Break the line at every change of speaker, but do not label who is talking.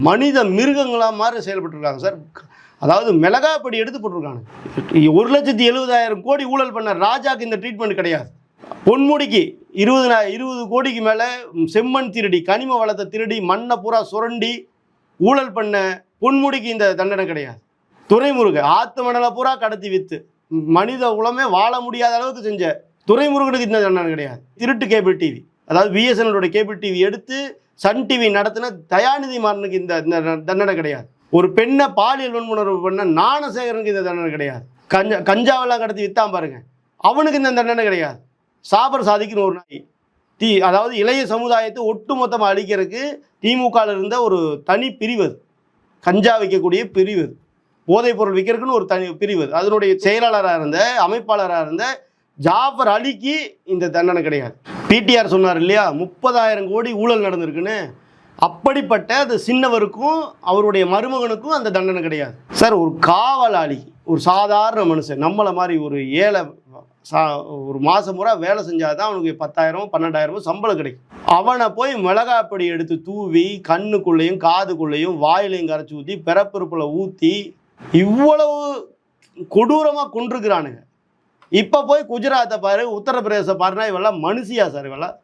மனித மிருகங்களாக மாதிரி செயல்பட்டுருக்காங்க சார். அதாவது மிளகாப்படி எடுத்து போட்டிருக்காங்க. 1,70,000 கோடி ஊழல் பண்ண ராஜாக்கு இந்த ட்ரீட்மெண்ட் கிடையாது. பொன்முடிக்கு 20 கோடிக்கு மேலே செம்மண் திருடி, கனிம வளத்தை திருடி, மண்ணை பூரா சுரண்டி ஊழல் பண்ண பொன்முடிக்கு இந்த தண்டனை கிடையாது. துரைமுருகன் ஆத்து மணலை பூரா கடத்தி விற்று மனித குலமே வாழ முடியாத அளவுக்கு செஞ்ச துரைமுருகனுக்கு இந்த தண்டனை கிடையாது. திருட்டு கேபிள் டிவி, அதாவது பிஎஸ்என்எலோட கேபிள் டிவி எடுத்து சன் டிவி நடத்தின தயாநிதி மாறனுக்கு இந்த தண்டனை கிடையாது. ஒரு பெண்ணை பாலியல் வன்முணர்வு பண்ண ஞானசேகரனுக்கு இந்த தண்டனை கிடையாது. கஞ்சாவெல்லாம் கடத்தி விற்றான் பாருங்க, அவனுக்கு இந்த தண்டனை கிடையாது. சாபர் சாதிக்குன்னு ஒரு நாய் அதாவது இளைய சமுதாயத்தை ஒட்டுமொத்தமாக அழிக்கிறதுக்கு திமுகவில் இருந்த ஒரு தனி பிரிவு, கஞ்சா வைக்கக்கூடிய பிரிவு, போதைப் பொருள் விற்கிறதுக்குன்னு ஒரு தனி பிரிவு, அதனுடைய செயலாளராக இருந்த அமைப்பாளராக இருந்த ஜாஃபர் அலிக்கு இந்த தண்டனை கிடையாது. பிடிஆர் சொன்னார் இல்லையா, 30,000 கோடி ஊழல் நடந்திருக்குன்னு. அப்படிப்பட்ட அந்த சின்னவருக்கும் அவருடைய மருமகனுக்கும் அந்த தண்டனை கிடையாது சார். ஒரு காவலாளி, ஒரு சாதாரண மனுஷன், நம்மளை மாதிரி ஒரு ஏழை, ஒரு மாதம் பூரா வேலை செஞ்சாதான் அவனுக்கு 10,000 12,000 சம்பளம் கிடைக்கும். அவனை போய் மிளகாப்படி எடுத்து தூவி கண்ணுக்குள்ளேயும் காதுக்குள்ளேயும் வாயிலையும் கரைச்சி ஊற்றி பிறப்பிறப்பில் ஊற்றி இவ்வளவு கொடூரமாக கொண்டிருக்கிறானுங்க. இப்போ போய் குஜராத்தை பாரு, உத்தரப்பிரதேச பாருன்னா இவெல்லாம் மனுஷியா சார்? இவெல்லாம்